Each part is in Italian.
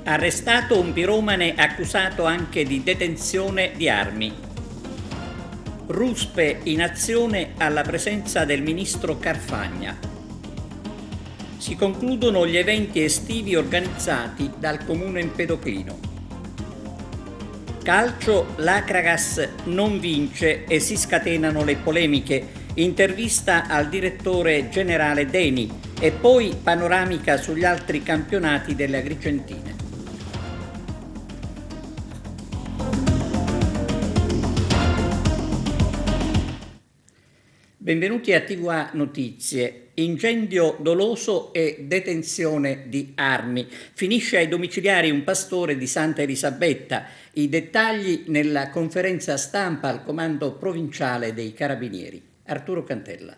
Arrestato un piromane accusato anche di detenzione di armi. Ruspe in azione alla presenza del ministro Carfagna. Si concludono gli eventi estivi organizzati dal Comune Empedoclino. Calcio, l'Acragas non vince e si scatenano le polemiche. Intervista al direttore generale Deni e poi panoramica sugli altri campionati delle Agrigentine. Benvenuti a TVA Notizie. Incendio doloso e detenzione di armi. Finisce ai domiciliari un pastore di Santa Elisabetta. I dettagli nella conferenza stampa al comando provinciale dei Carabinieri. Arturo Cantella.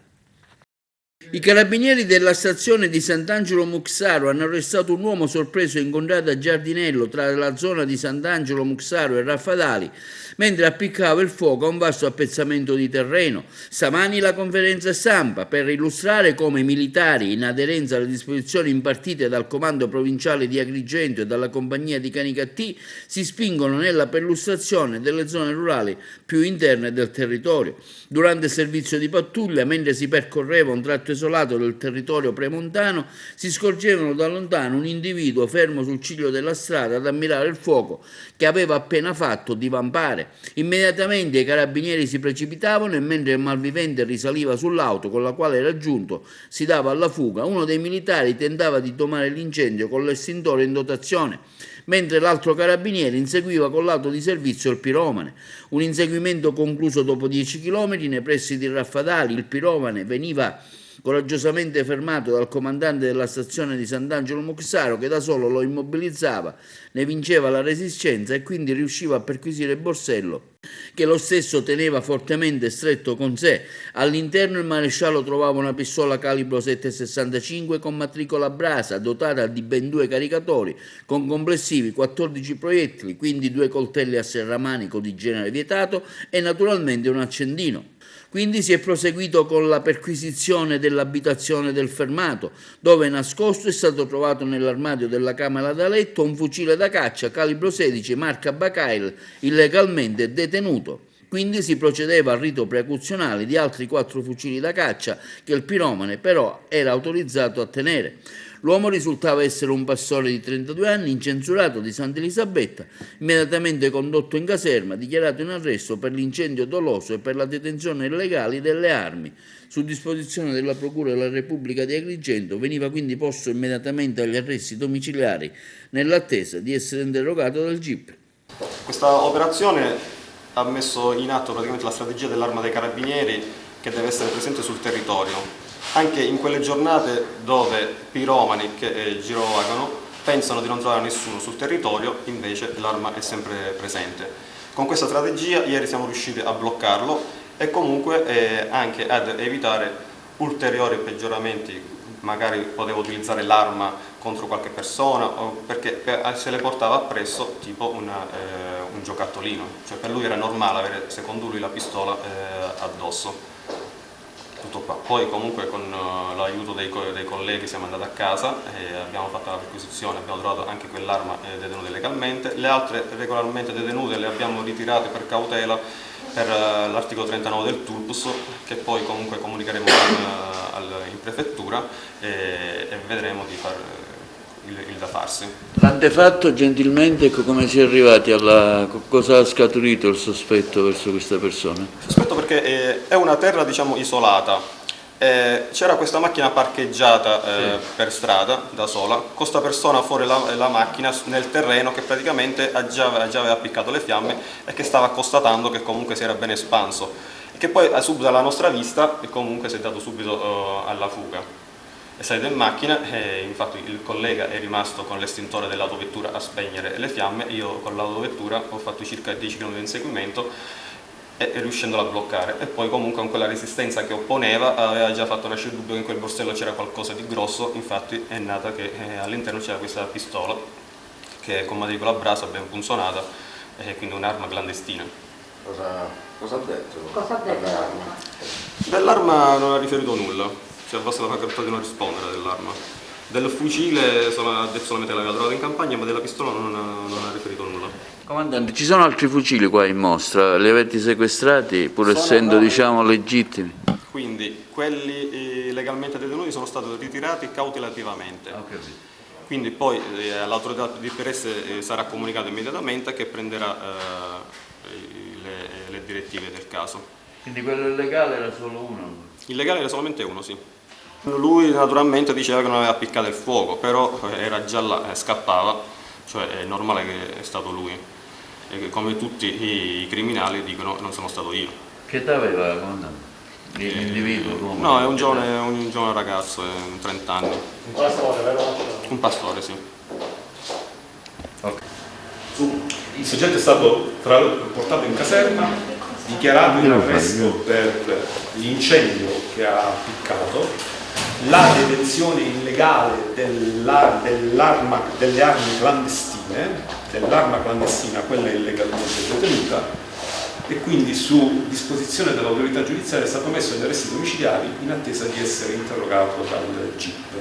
I carabinieri della stazione di Sant'Angelo Muxaro hanno arrestato un uomo sorpreso incontrato a Giardinello tra la zona di Sant'Angelo Muxaro e Raffadali mentre appiccava il fuoco a un vasto appezzamento di terreno. Stamani la conferenza stampa per illustrare come i militari, in aderenza alle disposizioni impartite dal comando provinciale di Agrigento e dalla compagnia di Canicattì, si spingono nella perlustrazione delle zone rurali più interne del territorio. Durante il servizio di pattuglia, mentre si percorreva un tratto isolato del territorio premontano, si scorgevano da lontano un individuo fermo sul ciglio della strada ad ammirare il fuoco che aveva appena fatto divampare. Immediatamente i carabinieri si precipitavano e mentre il malvivente risaliva sull'auto con la quale era giunto si dava alla fuga, uno dei militari tentava di domare l'incendio con l'estintore in dotazione, mentre l'altro carabiniere inseguiva con l'auto di servizio il piromane. Un inseguimento concluso dopo 10 chilometri nei pressi di Raffadali. Il piromane veniva coraggiosamente fermato dal comandante della stazione di Sant'Angelo Muxaro, che da solo lo immobilizzava, ne vinceva la resistenza e quindi riusciva a perquisire il borsello che lo stesso teneva fortemente stretto con sé. All'interno il maresciallo trovava una pistola calibro 7,65 con matricola Brasa, dotata di ben 2 caricatori, con complessivi 14 proiettili, quindi 2 coltelli a serramanico di genere vietato e naturalmente un accendino. Quindi si è proseguito con la perquisizione dell'abitazione del fermato, dove nascosto è stato trovato nell'armadio della camera da letto un fucile da caccia calibro 16 marca Bakail, illegalmente detenuto. Quindi si procedeva al rito precauzionale di altri 4 fucili da caccia che il piromane però era autorizzato a tenere. L'uomo risultava essere un pastore di 32 anni, incensurato di Santa Elisabetta, immediatamente condotto in caserma, dichiarato in arresto per l'incendio doloso e per la detenzione illegale delle armi. Su disposizione della Procura della Repubblica di Agrigento veniva quindi posto immediatamente agli arresti domiciliari nell'attesa di essere interrogato dal GIP. Questa operazione ha messo in atto praticamente la strategia dell'Arma dei Carabinieri che deve essere presente sul territorio. Anche in quelle giornate dove piromani che girovagano pensano di non trovare nessuno sul territorio, invece l'arma è sempre presente. Con questa strategia ieri siamo riusciti a bloccarlo e comunque anche ad evitare ulteriori peggioramenti. Magari poteva utilizzare l'arma contro qualche persona o perché se le portava appresso tipo un giocattolino, cioè per lui era normale avere secondo lui la pistola addosso. Tutto qua. Poi comunque con l'aiuto dei colleghi siamo andati a casa e abbiamo fatto la perquisizione, abbiamo trovato anche quell'arma detenuta illegalmente, le altre regolarmente detenute le abbiamo ritirate per cautela per l'articolo 39 del Tulpus, che poi comunque comunicheremo in prefettura e vedremo di fare il da farsi. L'antefatto gentilmente, come si è arrivati cosa ha scaturito il sospetto verso questa persona? Sospetto perché è una terra diciamo isolata, c'era questa macchina parcheggiata per strada da sola, con questa persona fuori la macchina nel terreno che praticamente già aveva appiccato le fiamme e che stava constatando che comunque si era ben espanso e che poi subito alla nostra vista e comunque si è dato subito alla fuga. È salito in macchina e infatti il collega è rimasto con l'estintore dell'autovettura a spegnere le fiamme, io con l'autovettura ho fatto circa 10 km di inseguimento e riuscendola a bloccare e poi comunque con quella resistenza che opponeva aveva già fatto nascere il dubbio che in quel borsello c'era qualcosa di grosso, infatti è nata che all'interno c'era questa pistola che con matricola Brasa ben punzonata e quindi un'arma clandestina. Cosa ha detto? Cosa ha detto? Dell'arma non ha riferito nulla. Si è abbassa la facoltà di non rispondere dell'arma. Del fucile ha detto solamente che l'aveva trovato in campagna, ma della pistola non ha riferito nulla. Comandante, ci sono altri fucili qua in mostra, li avete sequestrati pur essendo diciamo legittimi? Quindi quelli legalmente detenuti sono stati ritirati cautelativamente. Quindi poi all'autorità di interesse sarà comunicato immediatamente che prenderà le direttive del caso. Quindi quello illegale era solo uno? Illegale era solamente uno, sì. Lui naturalmente diceva che non aveva appiccato il fuoco, però era già là, scappava, cioè è normale che è stato lui. E come tutti i criminali dicono non sono stato io. Che età aveva, comandante? L'individuo? L'uomo? No, è un giovane ragazzo, 30 anni. Un pastore, vero? Un pastore, sì. Okay. Il soggetto è stato portato in caserma, dichiarato in arresto per l'incendio che ha appiccato, la detenzione illegale delle armi clandestine, dell'arma clandestina, quella illegalmente detenuta, e quindi su disposizione dell'autorità giudiziaria è stato messo agli arresti domiciliari in attesa di essere interrogato dal GIP.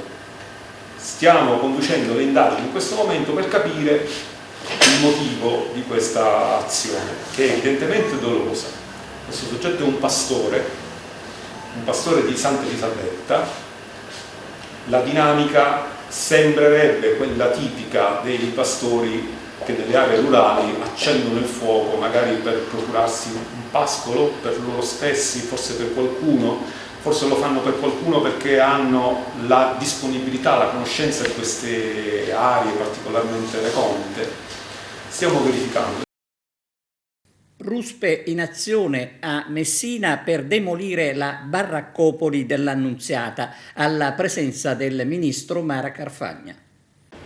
Stiamo conducendo le indagini in questo momento per capire il motivo di questa azione, che è evidentemente dolosa. Questo soggetto è un pastore di Santa Elisabetta. La dinamica sembrerebbe quella tipica dei pastori che nelle aree rurali accendono il fuoco magari per procurarsi un pascolo per loro stessi, forse per qualcuno, forse lo fanno per qualcuno perché hanno la disponibilità, la conoscenza di queste aree particolarmente recondite. Stiamo verificando. Ruspe in azione a Messina per demolire la baraccopoli dell'Annunziata alla presenza del ministro Mara Carfagna.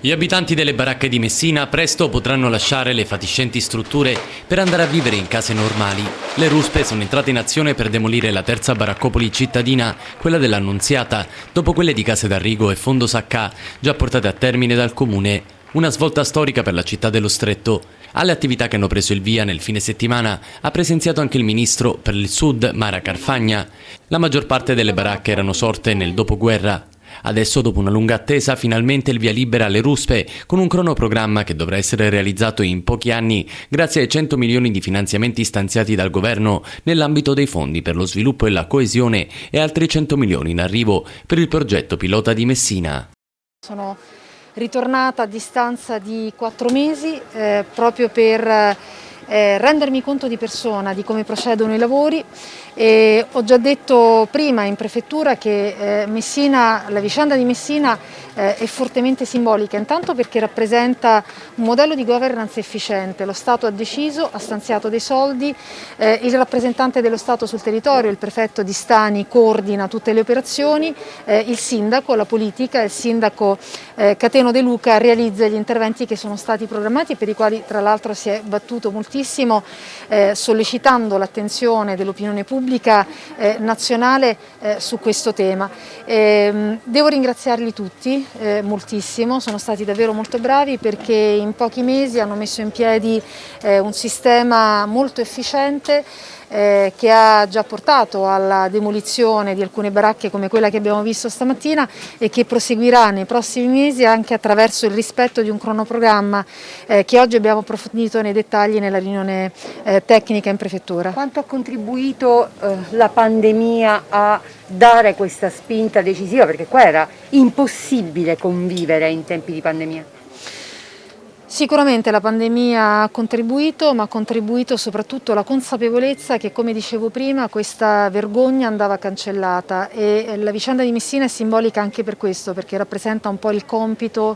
Gli abitanti delle baracche di Messina presto potranno lasciare le fatiscenti strutture per andare a vivere in case normali. Le ruspe sono entrate in azione per demolire la terza baraccopoli cittadina, quella dell'Annunziata, dopo quelle di Case d'Arrigo e Fondo Saccà, già portate a termine dal comune. Una svolta storica per la città dello Stretto. Alle attività che hanno preso il via nel fine settimana ha presenziato anche il ministro per il Sud Mara Carfagna. La maggior parte delle baracche erano sorte nel dopoguerra. Adesso, dopo una lunga attesa, finalmente il via libera alle ruspe, con un cronoprogramma che dovrà essere realizzato in pochi anni grazie ai 100 milioni di finanziamenti stanziati dal governo nell'ambito dei fondi per lo sviluppo e la coesione e altri 100 milioni in arrivo per il progetto pilota di Messina. Sono ritornata a distanza di 4 mesi proprio per rendermi conto di persona di come procedono i lavori. Ho già detto prima in prefettura che la vicenda di Messina è fortemente simbolica, intanto perché rappresenta un modello di governance efficiente. Lo Stato ha deciso, ha stanziato dei soldi, il rappresentante dello Stato sul territorio, il prefetto di Stani, coordina tutte le operazioni, il sindaco, la politica, il sindaco Cateno De Luca realizza gli interventi che sono stati programmati e per i quali tra l'altro si è battuto moltissimo, sollecitando l'attenzione dell'opinione pubblica nazionale su questo tema. Devo ringraziarli tutti moltissimo, sono stati davvero molto bravi perché in pochi mesi hanno messo in piedi un sistema molto efficiente che ha già portato alla demolizione di alcune baracche come quella che abbiamo visto stamattina e che proseguirà nei prossimi mesi anche attraverso il rispetto di un cronoprogramma che oggi abbiamo approfondito nei dettagli nella riunione tecnica in prefettura. Quanto ha contribuito la pandemia a dare questa spinta decisiva? Perché qua era impossibile convivere in tempi di pandemia. Sicuramente la pandemia ha contribuito, ma ha contribuito soprattutto la consapevolezza che, come dicevo prima, questa vergogna andava cancellata e la vicenda di Messina è simbolica anche per questo, perché rappresenta un po' il compito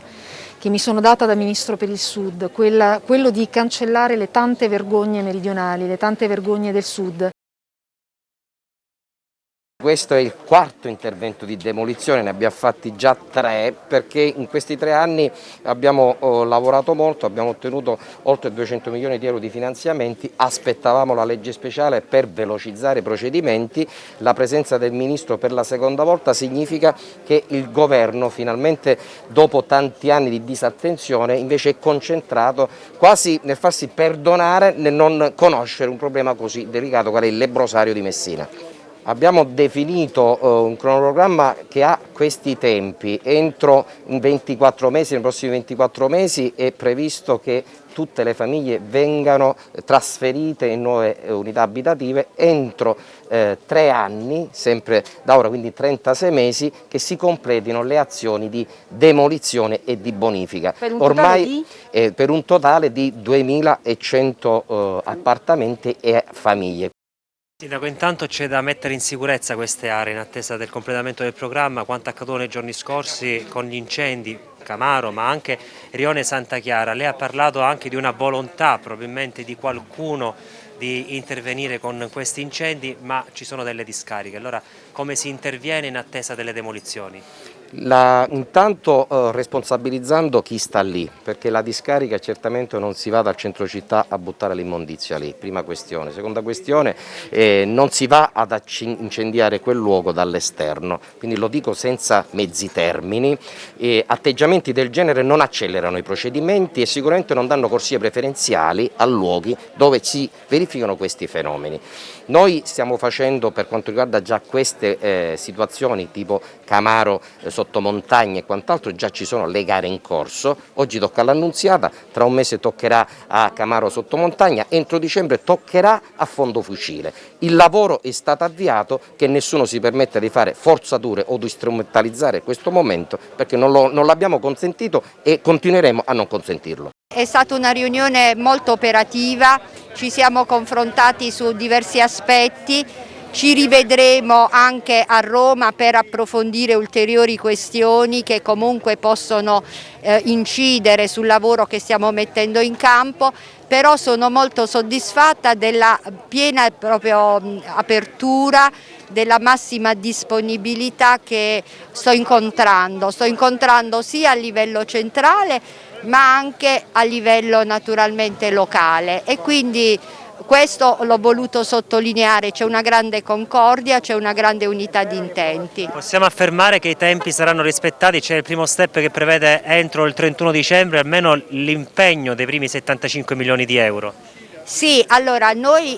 che mi sono data da Ministro per il Sud, quello di cancellare le tante vergogne meridionali, le tante vergogne del Sud. Questo è il quarto intervento di demolizione, ne abbiamo fatti già 3 perché in questi 3 anni abbiamo lavorato molto, abbiamo ottenuto oltre 200 milioni di euro di finanziamenti, aspettavamo la legge speciale per velocizzare i procedimenti, la presenza del Ministro per la seconda volta significa che il Governo finalmente dopo tanti anni di disattenzione invece è concentrato quasi nel farsi perdonare, nel non conoscere un problema così delicato qual è il lebbrosario di Messina. Abbiamo definito un cronoprogramma che ha questi tempi. Entro 24 mesi, nei prossimi 24 mesi è previsto che tutte le famiglie vengano trasferite in nuove unità abitative entro 3 anni, sempre da ora, quindi 36 mesi, che si completino le azioni di demolizione e di bonifica. Per un totale di 2100 appartamenti e famiglie. Sindaco, intanto c'è da mettere in sicurezza queste aree in attesa del completamento del programma. Quanto accaduto nei giorni scorsi con gli incendi Camaro ma anche Rione Santa Chiara, lei ha parlato anche di una volontà probabilmente di qualcuno di intervenire con questi incendi, ma ci sono delle discariche. Allora come si interviene in attesa delle demolizioni? Intanto responsabilizzando chi sta lì, perché la discarica certamente non si va dal centro città a buttare l'immondizia lì, prima questione. Seconda questione, non si va ad incendiare quel luogo dall'esterno, quindi lo dico senza mezzi termini. Atteggiamenti del genere non accelerano i procedimenti e sicuramente non danno corsie preferenziali a luoghi dove si verificano questi fenomeni. Noi stiamo facendo, per quanto riguarda già queste situazioni tipo Camaro sottomontagna e quant'altro, già ci sono le gare in corso. Oggi tocca all'Annunziata, tra un mese toccherà a Camaro sottomontagna, entro dicembre toccherà a Fondofucile. Il lavoro è stato avviato, che nessuno si permetta di fare forzature o di strumentalizzare questo momento, perché non l'abbiamo consentito e continueremo a non consentirlo. È stata una riunione molto operativa, ci siamo confrontati su diversi aspetti. Ci rivedremo anche a Roma per approfondire ulteriori questioni che comunque possono incidere sul lavoro che stiamo mettendo in campo, però sono molto soddisfatta della piena apertura, della massima disponibilità che sto incontrando sia a livello centrale ma anche a livello naturalmente locale, e quindi questo l'ho voluto sottolineare. C'è una grande concordia, c'è una grande unità di intenti. Possiamo affermare che i tempi saranno rispettati? C'è il primo step che prevede entro il 31 dicembre almeno l'impegno dei primi 75 milioni di euro. Sì, allora noi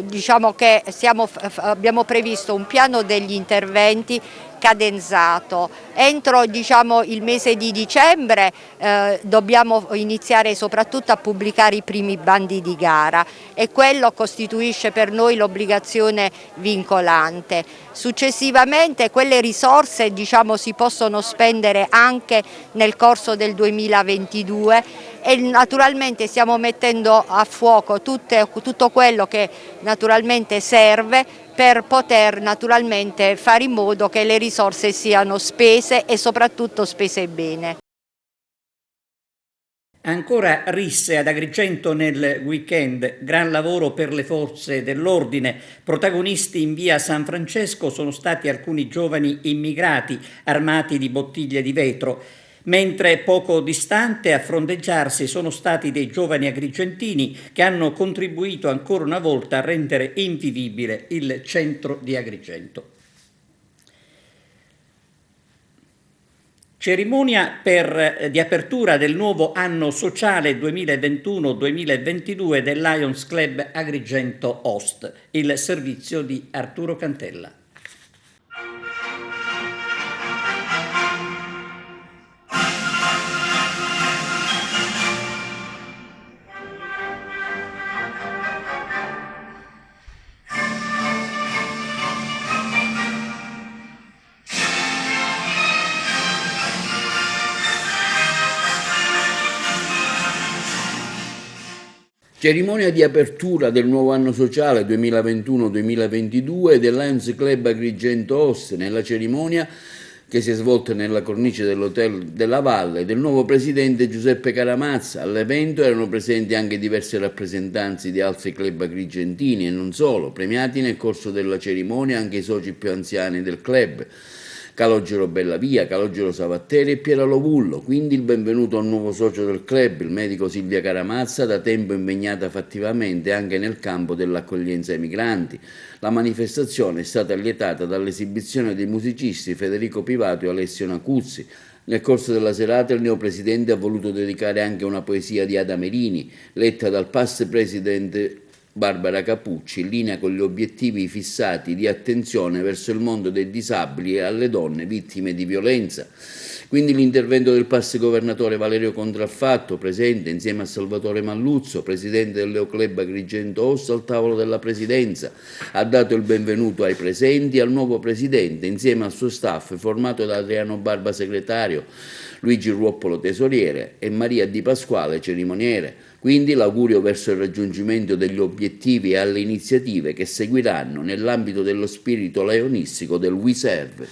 diciamo che abbiamo previsto un piano degli interventi cadenzato. Entro il mese di dicembre dobbiamo iniziare soprattutto a pubblicare i primi bandi di gara e quello costituisce per noi l'obbligazione vincolante. Successivamente quelle risorse si possono spendere anche nel corso del 2022 e naturalmente stiamo mettendo a fuoco tutto quello che naturalmente serve per poter naturalmente fare in modo che le risorse siano spese e soprattutto spese bene. Ancora risse ad Agrigento nel weekend, gran lavoro per le forze dell'ordine. Protagonisti in via San Francesco sono stati alcuni giovani immigrati armati di bottiglie di vetro, mentre poco distante a fronteggiarsi sono stati dei giovani agrigentini che hanno contribuito ancora una volta a rendere invivibile il centro di Agrigento. Cerimonia di apertura del nuovo anno sociale 2021-2022 del Lions Club Agrigento Host, il servizio di Arturo Cantella. Cerimonia di apertura del nuovo anno sociale 2021-2022 del Lions Club Agrigento Host. Nella cerimonia, che si è svolta nella cornice dell'Hotel della Valle, del nuovo presidente Giuseppe Caramazza. All'evento erano presenti anche diverse rappresentanze di altri club agrigentini e non solo, premiati nel corso della cerimonia anche i soci più anziani del club, Calogero Bellavia, Calogero Savatteri e Piero Lovullo. Quindi il benvenuto a un nuovo socio del club, il medico Silvia Caramazza, da tempo impegnata fattivamente anche nel campo dell'accoglienza ai migranti. La manifestazione è stata allietata dall'esibizione dei musicisti Federico Pivato e Alessio Nacuzzi. Nel corso della serata il neopresidente ha voluto dedicare anche una poesia di Ada Merini, letta dal past presidente Barbara Capucci, in linea con gli obiettivi fissati di attenzione verso il mondo dei disabili e alle donne vittime di violenza. Quindi l'intervento del pass governatore Valerio Contraffatto, presente insieme a Salvatore Malluzzo, presidente del Leoclub Agrigento Osso, al tavolo della presidenza, ha dato il benvenuto ai presenti e al nuovo presidente, insieme al suo staff, formato da Adriano Barba, segretario, Luigi Ruoppolo, tesoriere, e Maria Di Pasquale, cerimoniere. Quindi l'augurio verso il raggiungimento degli obiettivi e alle iniziative che seguiranno nell'ambito dello spirito leonistico del We Serve.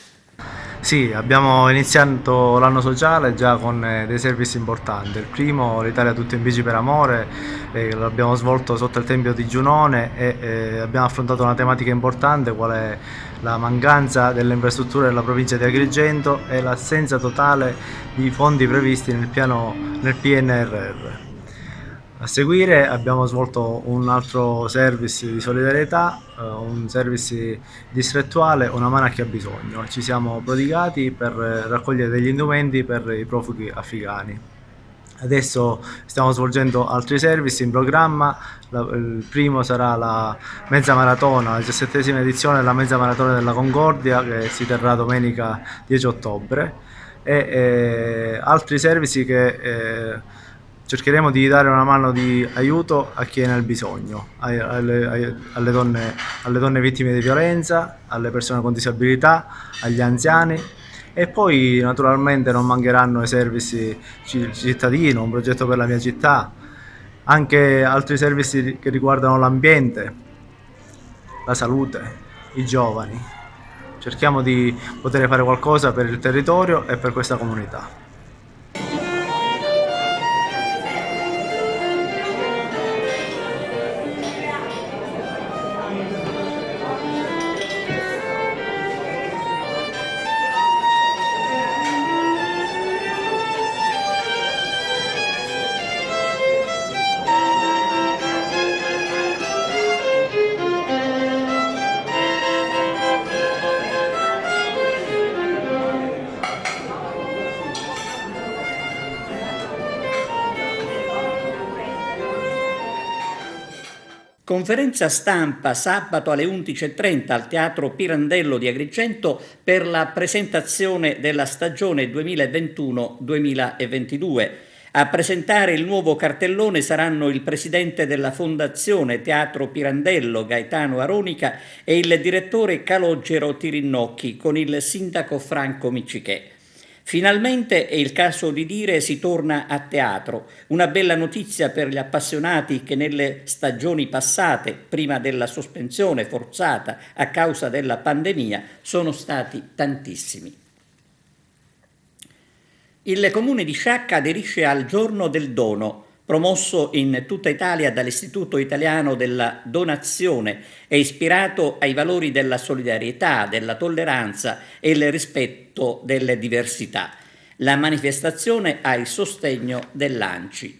Sì, abbiamo iniziato l'anno sociale già con dei servizi importanti. Il primo, l'Italia Tutto in Bici per Amore, l'abbiamo svolto sotto il Tempio di Giunone e abbiamo affrontato una tematica importante quale la mancanza delle infrastrutture della provincia di Agrigento e l'assenza totale di fondi previsti nel PNRR. A seguire abbiamo svolto un altro service di solidarietà, un service distrettuale, Una mano a chi ha bisogno. Ci siamo prodigati per raccogliere degli indumenti per i profughi afghani. Adesso stiamo svolgendo altri service in programma. Il primo sarà la mezza maratona, la 17ª edizione della mezza maratona della Concordia, che si terrà domenica 10 ottobre, e altri servizi che cercheremo di dare una mano di aiuto a chi è nel bisogno, alle donne vittime di violenza, alle persone con disabilità, agli anziani, e poi naturalmente non mancheranno i servizi cittadino, un progetto per la mia città, anche altri servizi che riguardano l'ambiente, la salute, i giovani. Cerchiamo di poter fare qualcosa per il territorio e per questa comunità. Conferenza stampa sabato alle 11:30 al Teatro Pirandello di Agrigento per la presentazione della stagione 2021-2022. A presentare il nuovo cartellone saranno il presidente della Fondazione Teatro Pirandello, Gaetano Aronica, e il direttore Calogero Tirinnocchi, con il sindaco Franco Miccichè. Finalmente, è il caso di dire, si torna a teatro. Una bella notizia per gli appassionati che nelle stagioni passate, prima della sospensione forzata a causa della pandemia, sono stati tantissimi. Il Comune di Sciacca aderisce al Giorno del Dono, promosso in tutta Italia dall'Istituto Italiano della Donazione e ispirato ai valori della solidarietà, della tolleranza e il rispetto delle diversità. La manifestazione ha il sostegno dell'ANCI.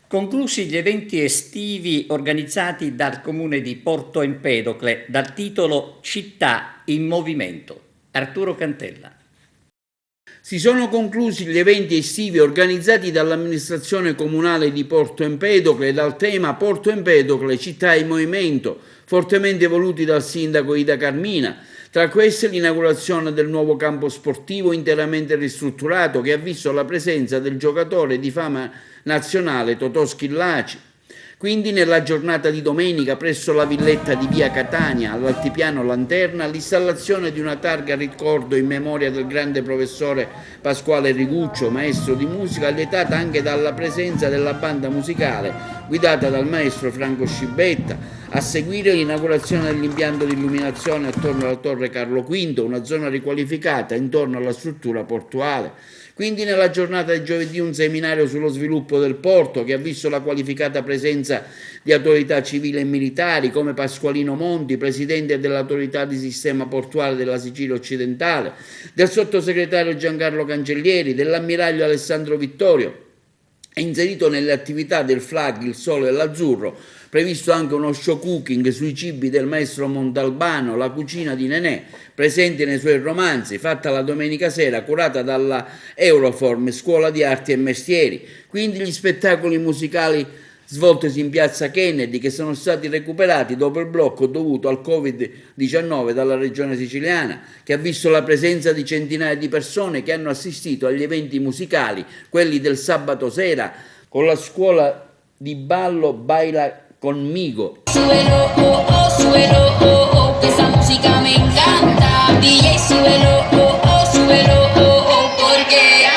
Conclusi gli eventi estivi organizzati dal Comune di Porto Empedocle dal titolo Città in Movimento. Arturo Cantella. Si sono conclusi gli eventi estivi organizzati dall'amministrazione comunale di Porto Empedocle dal tema Porto Empedocle, città in movimento, fortemente voluti dal sindaco Ida Carmina. Tra queste l'inaugurazione del nuovo campo sportivo interamente ristrutturato che ha visto la presenza del giocatore di fama nazionale Totò Schillaci. Quindi nella giornata di domenica presso la villetta di via Catania all'altipiano Lanterna l'installazione di una targa a ricordo in memoria del grande professore Pasquale Riguccio, maestro di musica, allietata anche dalla presenza della banda musicale guidata dal maestro Franco Scibetta. A seguire l'inaugurazione dell'impianto di illuminazione attorno alla torre Carlo V, una zona riqualificata intorno alla struttura portuale. Quindi nella giornata di giovedì un seminario sullo sviluppo del porto che ha visto la qualificata presenza di autorità civili e militari come Pasqualino Monti, presidente dell'autorità di sistema portuale della Sicilia occidentale, del sottosegretario Giancarlo Cancellieri, dell'ammiraglio Alessandro Vittorio. È inserito nelle attività del FLAG Il Sole e l'Azzurro, previsto anche uno show cooking sui cibi del maestro Montalbano, La cucina di Nenè, presente nei suoi romanzi, fatta la domenica sera, curata dalla Euroform, Scuola di Arti e Mestieri. Quindi gli spettacoli musicali svoltesi in piazza Kennedy, che sono stati recuperati dopo il blocco dovuto al Covid-19 dalla regione siciliana, che ha visto la presenza di centinaia di persone che hanno assistito agli eventi musicali, quelli del sabato sera con la scuola di ballo Baila Conmigo. Suelo, oh, oh, suelo, oh, oh, questa musica me encanta. DJ, suelo, oh, oh, suelo, oh, oh, porque ya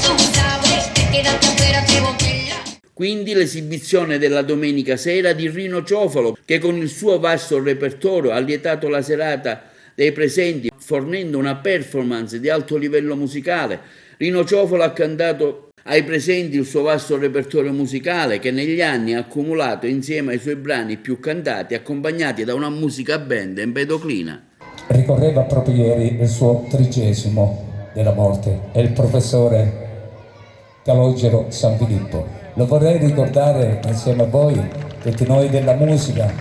tú sabes, te quedaste afuera, te botella. Quindi l'esibizione della domenica sera di Rino Ciofalo, che con il suo vasto repertorio ha lietato la serata dei presenti, fornendo una performance di alto livello musicale. Rino Ciofalo ha cantato ai presenti il suo vasto repertorio musicale, che negli anni ha accumulato insieme ai suoi brani più cantati, accompagnati da una musica band empedoclina. Ricorreva proprio ieri il suo 30° della morte, è il professore Calogero Sanfilippo. Lo vorrei ricordare insieme a voi, tutti noi della musica,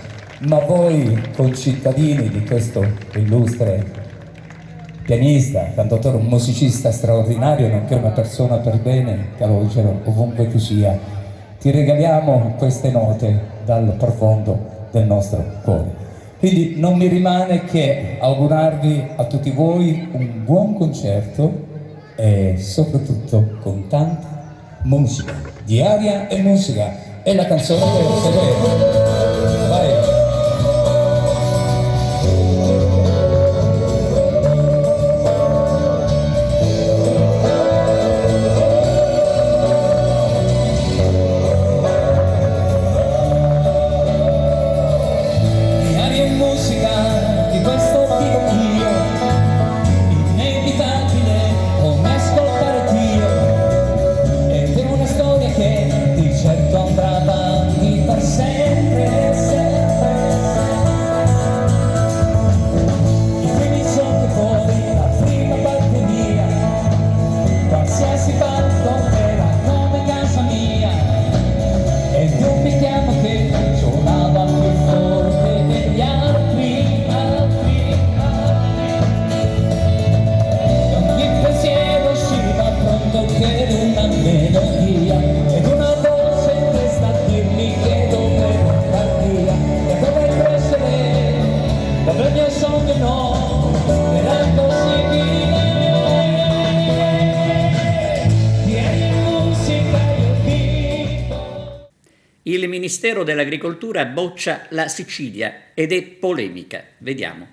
ma voi concittadini di questo illustre pianista, cantautore, un musicista straordinario, nonché una persona per bene. Calogero, ovunque tu sia, ti regaliamo queste note dal profondo del nostro cuore. Quindi non mi rimane che augurarvi a tutti voi un buon concerto e soprattutto con tanta musica, di aria e musica. E la canzone del Severo. Vai! Il Ministero dell'Agricoltura boccia la Sicilia ed è polemica. Vediamo.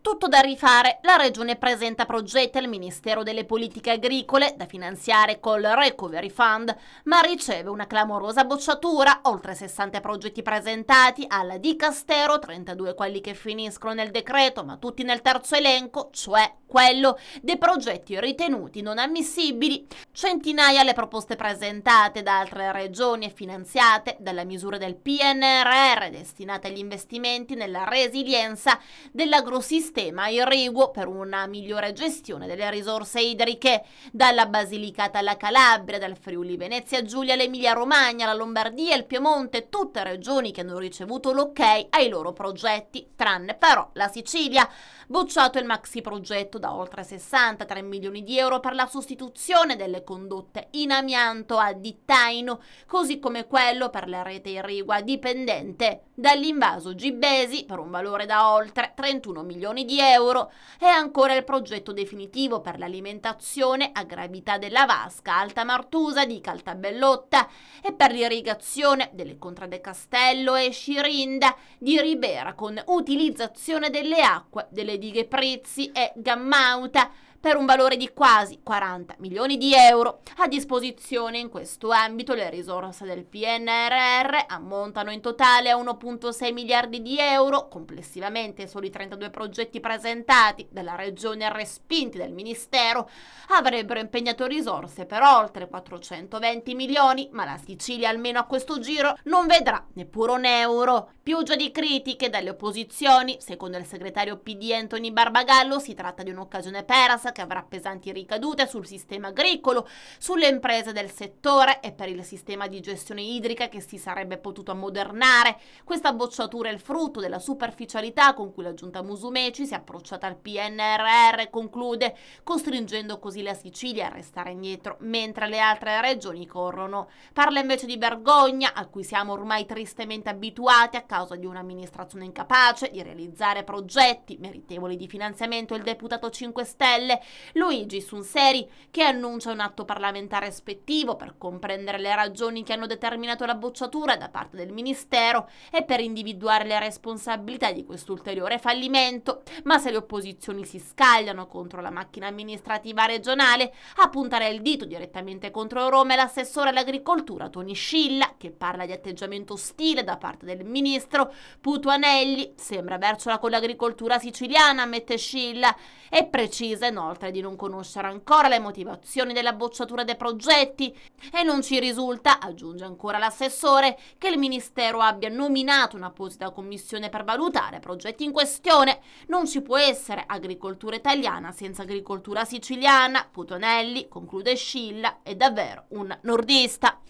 Tutto da rifare. La Regione presenta progetti al Ministero delle Politiche Agricole da finanziare col Recovery Fund, ma riceve una clamorosa bocciatura. Oltre 60 progetti presentati al Dicastero, 32 quelli che finiscono nel decreto, ma tutti nel terzo elenco, cioè quello dei progetti ritenuti non ammissibili. Centinaia le proposte presentate da altre regioni e finanziate dalle misure del PNRR destinate agli investimenti nella resilienza dell'agrosistema irriguo per una migliore gestione delle risorse idriche. Dalla Basilicata alla Calabria, dal Friuli Venezia Giulia all'Emilia Romagna, la Lombardia e il Piemonte, tutte regioni che hanno ricevuto l'ok ai loro progetti, tranne però la Sicilia. Bocciato il maxi progetto da oltre 63 milioni di euro per la sostituzione delle condotte in amianto a Dittaino, così come quello per la rete irrigua dipendente dall'invaso Gibbesi per un valore da oltre 31 milioni di euro, e ancora il progetto definitivo per l'alimentazione a gravità della vasca Alta Martusa di Caltabellotta e per l'irrigazione delle Contrade Castello e Scirinda di Ribera con utilizzazione delle acque delle dighe Prizzi e Gammauta per un valore di quasi 40 milioni di euro. A disposizione in questo ambito le risorse del PNRR ammontano in totale a 1,6 miliardi di euro. Complessivamente solo i 32 progetti presentati dalla Regione e respinti dal Ministero avrebbero impegnato risorse per oltre 420 milioni, ma la Sicilia almeno a questo giro non vedrà neppure un euro. Pioggia di critiche dalle opposizioni. Secondo il segretario PD Anthony Barbagallo si tratta di un'occasione persa gas che avrà pesanti ricadute sul sistema agricolo, sulle imprese del settore e per il sistema di gestione idrica che si sarebbe potuto ammodernare. Questa bocciatura è il frutto della superficialità con cui la giunta Musumeci si è approcciata al PNRR, conclude, costringendo così la Sicilia a restare indietro mentre le altre regioni corrono. Parla invece di vergogna, a cui siamo ormai tristemente abituati a causa di un'amministrazione incapace di realizzare progetti meritevoli di finanziamento, il deputato 5 Stelle Luigi Sunseri, che annuncia un atto parlamentare ispettivo per comprendere le ragioni che hanno determinato la bocciatura da parte del Ministero e per individuare le responsabilità di questo ulteriore fallimento. Ma se le opposizioni si scagliano contro la macchina amministrativa regionale, a puntare il dito direttamente contro Roma è l'assessore all'agricoltura Toni Scilla, che parla di atteggiamento ostile da parte del ministro. Putuanelli sembra verciola con l'agricoltura siciliana, ammette Scilla, e precisa inoltre di non conoscere ancora le motivazioni della bocciatura dei progetti e non ci risulta, aggiunge ancora l'assessore, che il ministero abbia nominato un'apposita commissione per valutare progetti in questione. Non ci può essere agricoltura italiana senza agricoltura siciliana. Putuanelli, conclude Scilla, è davvero un nordista.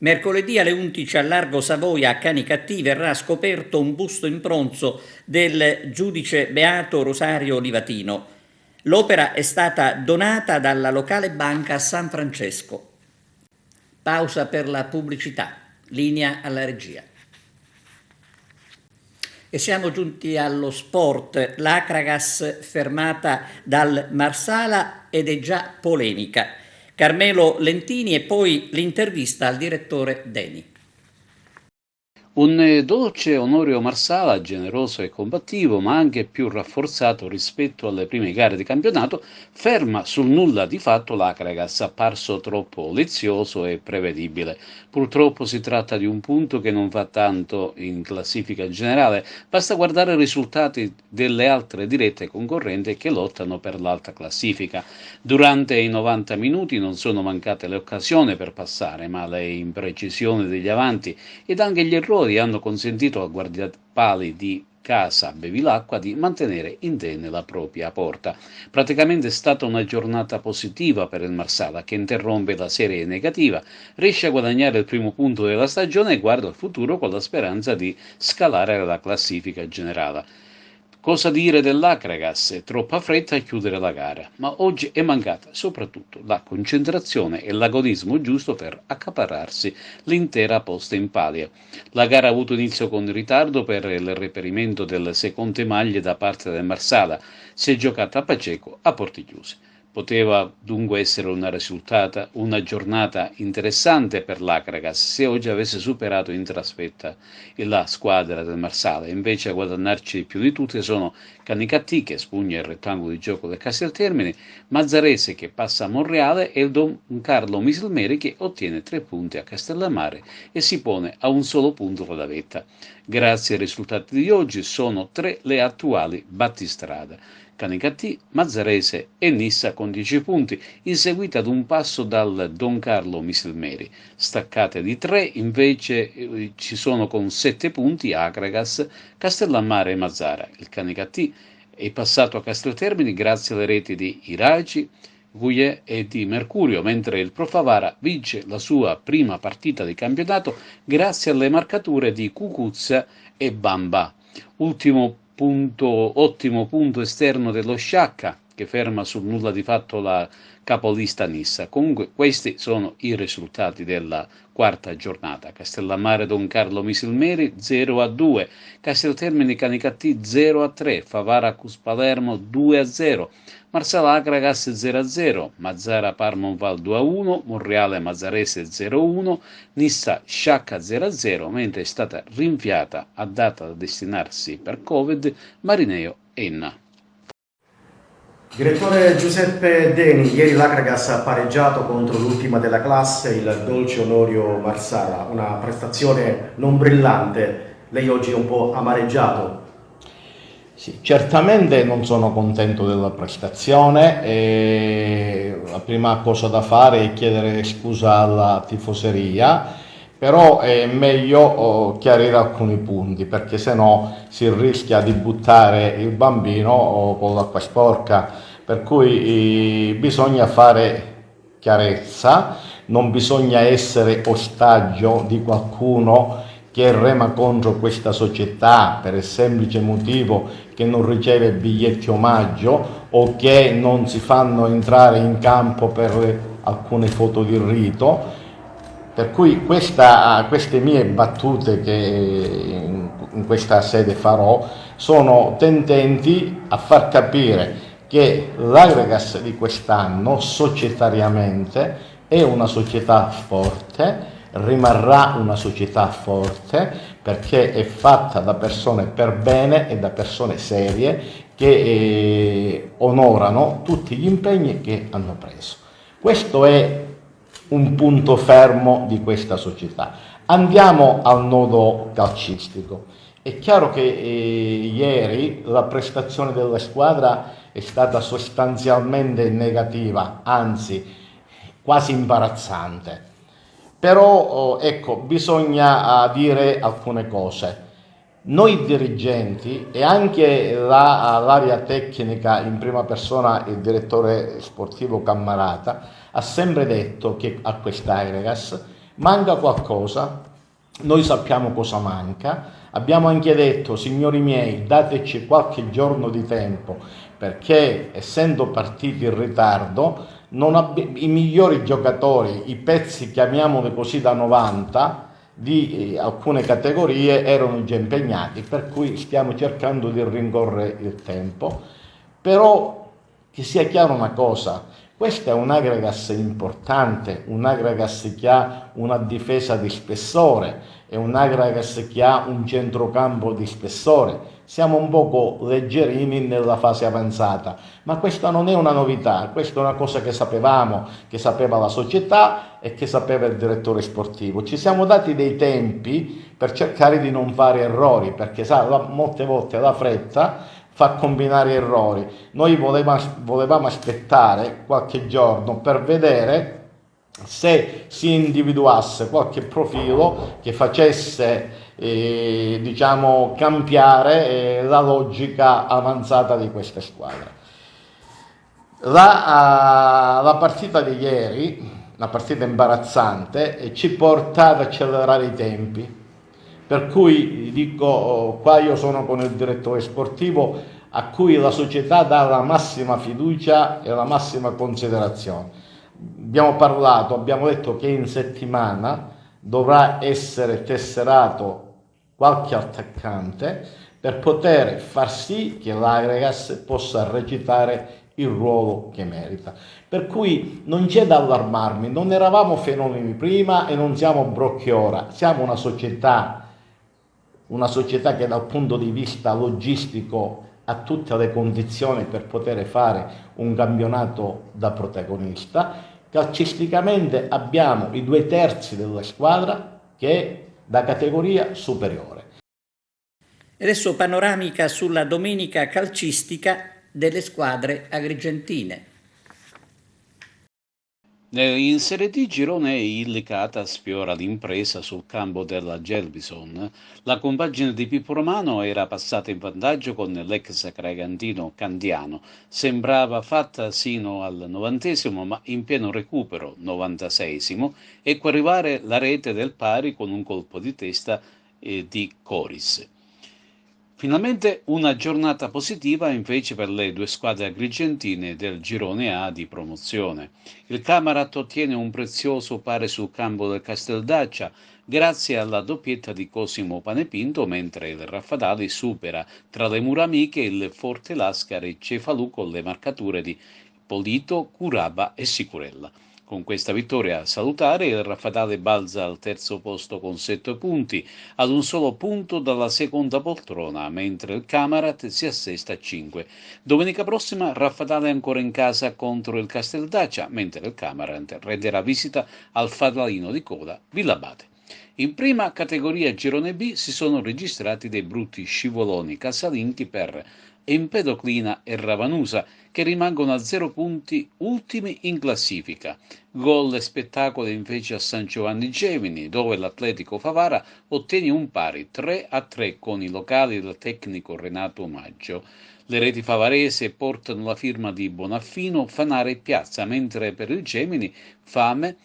Mercoledì alle 11 a Largo Savoia a Canicattì verrà scoperto un busto in bronzo del giudice beato Rosario Livatino. L'opera è stata donata dalla locale banca a San Francesco. Pausa per la pubblicità. Linea alla regia. E siamo giunti allo sport. L'Acragas fermata dal Marsala ed è già polemica. Carmelo Lentini e poi l'intervista al direttore Deni. Un dolce Onorio Marsala, generoso e combattivo, ma anche più rafforzato rispetto alle prime gare di campionato, ferma sul nulla di fatto l'Acragas, apparso troppo lezioso e prevedibile. Purtroppo si tratta di un punto che non va tanto in classifica generale, basta guardare i risultati delle altre dirette concorrenti che lottano per l'alta classifica. Durante i 90 minuti non sono mancate le occasioni per passare, ma le imprecisioni degli avanti ed anche gli errori hanno consentito al guardaspali di casa Bevilacqua di mantenere indenne la propria porta. Praticamente è stata una giornata positiva per il Marsala, che interrompe la serie negativa, riesce a guadagnare il primo punto della stagione e guarda al futuro con la speranza di scalare la classifica generale. Cosa dire dell'Acragas? È troppa fretta a chiudere la gara, ma oggi è mancata soprattutto la concentrazione e l'agonismo giusto per accaparrarsi l'intera posta in palio. La gara ha avuto inizio con ritardo per il reperimento delle seconde maglie da parte del Marsala, si è giocata a Paceco a porti chiusi. Poteva dunque essere una giornata interessante per l'Acragas se oggi avesse superato in trasferta la squadra del Marsala. Invece a guadagnarci più di tutte sono Canicattì, che spugna il rettangolo di gioco del Casteltermini, Mazzarese che passa a Monreale e il Don Carlo Misilmeri che ottiene 3 punti a Castellammare e si pone a un solo punto con la vetta. Grazie ai risultati di oggi sono 3 le attuali battistrada. Canicattì, Mazzarese e Nissa con 10 punti, inseguita ad un passo dal Don Carlo Misilmeri. Staccate di 3 invece ci sono con 7 punti Acragas, Castellammare e Mazzara. Il Canicattì è passato a Casteltermini grazie alle reti di Iraci, Gouillet e di Mercurio, mentre il Profavara vince la sua prima partita di campionato grazie alle marcature di Cucuzza e Bamba. Ottimo punto esterno dello Sciacca, che ferma sul nulla di fatto la capolista Nissa. Comunque questi sono i risultati della quarta giornata. Castellammare Don Carlo Misilmeri 0-2, Casteltermini Canicattì 0-3, Favara Cus Palermo 2-0, Marsala Acragas 0-0, Mazzara Parmonval 2-1, Monreale Mazzarese 0-1, Nissa Sciacca 0-0, mentre è stata rinviata a data da destinarsi per Covid Marineo Enna. Direttore Giuseppe Deni, ieri l'Acragas ha pareggiato contro l'ultima della classe, il Dolce Onorio Marsala, una prestazione non brillante. Lei oggi è un po' amareggiato. Sì, certamente non sono contento della prestazione e la prima cosa da fare è chiedere scusa alla tifoseria però è meglio chiarire alcuni punti, perché sennò si rischia di buttare il bambino con l'acqua sporca, per cui bisogna fare chiarezza, non bisogna essere ostaggio di qualcuno che rema contro questa società per il semplice motivo che non riceve biglietti omaggio o che non si fanno entrare in campo per alcune foto di rito. Per cui queste mie battute che in questa sede farò sono tendenti a far capire che l'Agregas di quest'anno societariamente è una società forte, rimarrà una società forte perché è fatta da persone per bene e da persone serie che onorano tutti gli impegni che hanno preso. Questo è un punto fermo di questa società. Andiamo al nodo calcistico. È chiaro che ieri la prestazione della squadra è stata sostanzialmente negativa, anzi quasi imbarazzante. Però ecco, bisogna dire alcune cose. Noi dirigenti e anche l'area tecnica, in prima persona il direttore sportivo Cammarata, ha sempre detto che a quest'Agregas manca qualcosa, noi sappiamo cosa manca, abbiamo anche detto, signori miei, dateci qualche giorno di tempo, perché essendo partiti in ritardo, i migliori giocatori, i pezzi, chiamiamoli così, da 90, di alcune categorie erano già impegnati, per cui stiamo cercando di rincorrere il tempo. Però che sia chiaro una cosa, questa è un Agregas importante, un Agregas che ha una difesa di spessore, è un Agregas che ha un centrocampo di spessore. Siamo un poco leggerini nella fase avanzata, ma questa non è una novità, questa è una cosa che sapevamo, che sapeva la società e che sapeva il direttore sportivo. Ci siamo dati dei tempi per cercare di non fare errori, perché molte volte la fretta fa combinare errori. Noi volevamo aspettare qualche giorno per vedere se si individuasse qualche profilo che facesse diciamo cambiare la logica avanzata di queste squadre. La partita di ieri, una partita imbarazzante, ci porta ad accelerare i tempi, per cui dico, qua io sono con il direttore sportivo a cui la società dà la massima fiducia e la massima considerazione. Abbiamo parlato, abbiamo detto che in settimana dovrà essere tesserato qualche attaccante per poter far sì che l'Agregas possa recitare il ruolo che merita. Per cui non c'è da allarmarmi, non eravamo fenomeni prima e non siamo brocchi ora, siamo una società che dal punto di vista logistico ha tutte le condizioni per poter fare un campionato da protagonista. Calcisticamente abbiamo i 2/3 della squadra che è da categoria superiore. Adesso panoramica sulla domenica calcistica delle squadre agrigentine. In Serie D girone Illicata sfiora l'impresa sul campo della Gelbison. La compagine di Pippo Romano era passata in vantaggio con l'ex cragantino Candiano. Sembrava fatta sino al 90esimo, ma in pieno recupero, 96esimo, ecco arrivare la rete del pari con un colpo di testa di Coris. Finalmente una giornata positiva invece per le due squadre agrigentine del girone A di promozione. Il Camarat ottiene un prezioso pari sul campo del Casteldaccia grazie alla doppietta di Cosimo Panepinto, mentre il Raffadali supera tra le mura amiche il Forte Lascari Cefalù con le marcature di Polito, Curaba e Sicurella. Con questa vittoria salutare il Raffadale balza al terzo posto con 7 punti, ad un solo punto dalla seconda poltrona, mentre il Camarat si assesta a 5. Domenica prossima Raffadale è ancora in casa contro il Casteldaccia, mentre il Camarat renderà visita al fanalino di coda Villabate. In prima categoria girone B si sono registrati dei brutti scivoloni casalinghi per Empedoclina e Ravanusa, che rimangono a 0 punti ultimi in classifica. Gol e spettacolo invece a San Giovanni Gemini, dove l'Atletico Favara ottiene un pari 3-3 con i locali del tecnico Renato Maggio. Le reti favarese portano la firma di Bonaffino, Fanara e Piazza, mentre per il Gemini Fame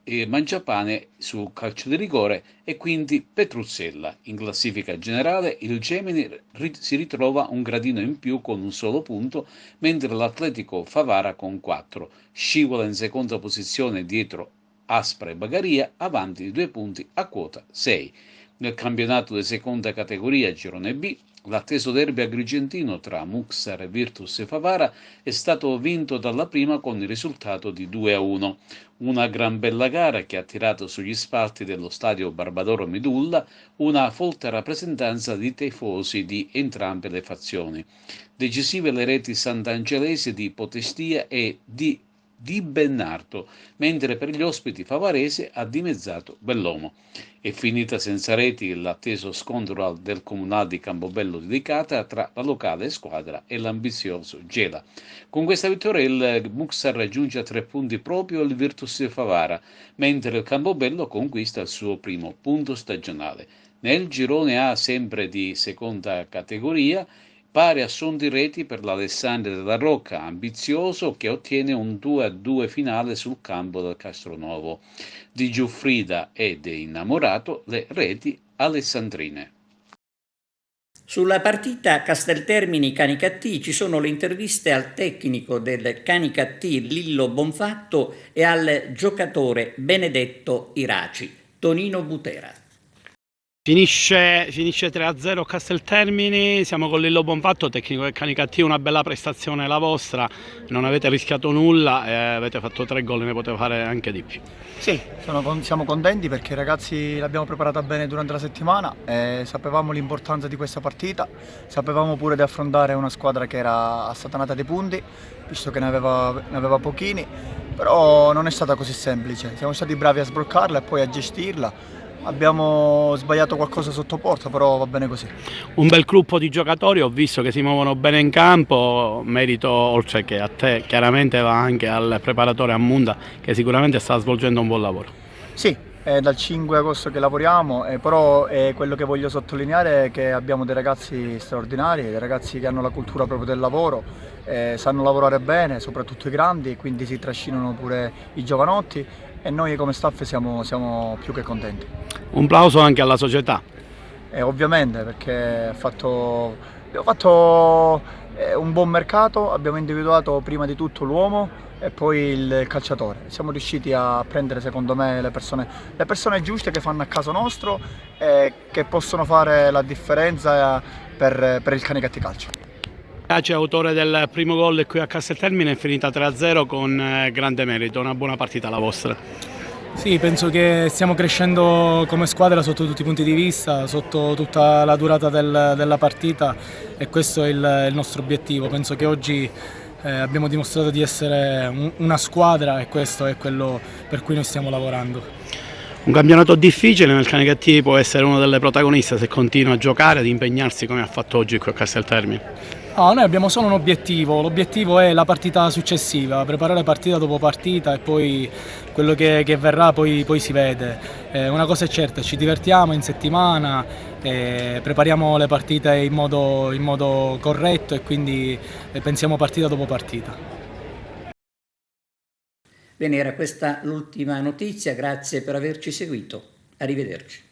e Mangiapane su calcio di rigore e quindi Petruzzella. In classifica generale il Gemini si ritrova un gradino in più con un solo punto, mentre l'Atletico Favara con 4 scivola in seconda posizione dietro Aspra e Bagaria, avanti di 2 punti a quota 6. Nel campionato di seconda categoria girone B, l'atteso derby agrigentino tra Muxar, Virtus e Favara è stato vinto dalla prima con il risultato di 2-1. Una gran bella gara che ha tirato sugli spalti dello stadio Barbadoro Medulla una folta rappresentanza di tifosi di entrambe le fazioni. Decisive le reti sant'angelesi di Potestia e di Bennardo, mentre per gli ospiti favaresi ha dimezzato Bellomo. È finita senza reti l'atteso scontro del Comunale di Campobello di Licata tra la locale squadra e l'ambizioso Gela. Con questa vittoria il Muxar raggiunge a 3 punti proprio il Virtus di Favara, mentre il Campobello conquista il suo primo punto stagionale. Nel girone A, sempre di seconda categoria, pari a son di reti per l'Alessandria della Rocca, ambizioso, che ottiene un 2-2 finale sul campo del Castronuovo. Di Giuffrida e De Innamorato le reti alessandrine. Sulla partita Casteltermini-Canicattì ci sono le interviste al tecnico del Canicattì Lillo Bonfatto e al giocatore Benedetto Iraci, Tonino Butera. Finisce 3-0 Casteltermini, siamo con Lillo Bonfatto, tecnico del Canicattì, una bella prestazione la vostra, non avete rischiato nulla e avete fatto 3 gol, ne potete fare anche di più. Sì, siamo contenti perché i ragazzi l'abbiamo preparata bene durante la settimana, sapevamo l'importanza di questa partita, sapevamo pure di affrontare una squadra che era assatanata dei punti, visto che ne aveva pochini, però non è stata così semplice, siamo stati bravi a sbloccarla e poi a gestirla. Abbiamo sbagliato qualcosa sotto porta, però va bene così. Un bel gruppo di giocatori, ho visto che si muovono bene in campo, merito oltre che a te, chiaramente va anche al preparatore Ammunda che sicuramente sta svolgendo un buon lavoro. Sì, è dal 5 agosto che lavoriamo, però quello che voglio sottolineare è che abbiamo dei ragazzi straordinari, dei ragazzi che hanno la cultura proprio del lavoro, sanno lavorare bene, soprattutto i grandi, quindi si trascinano pure i giovanotti e noi come staff siamo più che contenti. Un plauso anche alla società. Ovviamente, perché abbiamo fatto un buon mercato, abbiamo individuato prima di tutto l'uomo e poi il calciatore. Siamo riusciti a prendere secondo me le persone giuste che fanno a caso nostro e che possono fare la differenza per il Canicattì Calcio. Iraci, autore del primo gol qui a Casteltermini, è finita 3-0 con grande merito, una buona partita la vostra. Sì, penso che stiamo crescendo come squadra sotto tutti i punti di vista, sotto tutta la durata della partita e questo è il nostro obiettivo. Penso che oggi abbiamo dimostrato di essere una squadra e questo è quello per cui noi stiamo lavorando. Un campionato difficile, nel Canicattì può essere uno delle protagoniste se continua a giocare, ad impegnarsi come ha fatto oggi qui a Casteltermini. No, noi abbiamo solo un obiettivo, l'obiettivo è la partita successiva, preparare partita dopo partita e poi quello che verrà poi si vede. Una cosa è certa, ci divertiamo in settimana, prepariamo le partite in modo corretto e quindi pensiamo partita dopo partita. Bene, era questa l'ultima notizia, grazie per averci seguito, arrivederci.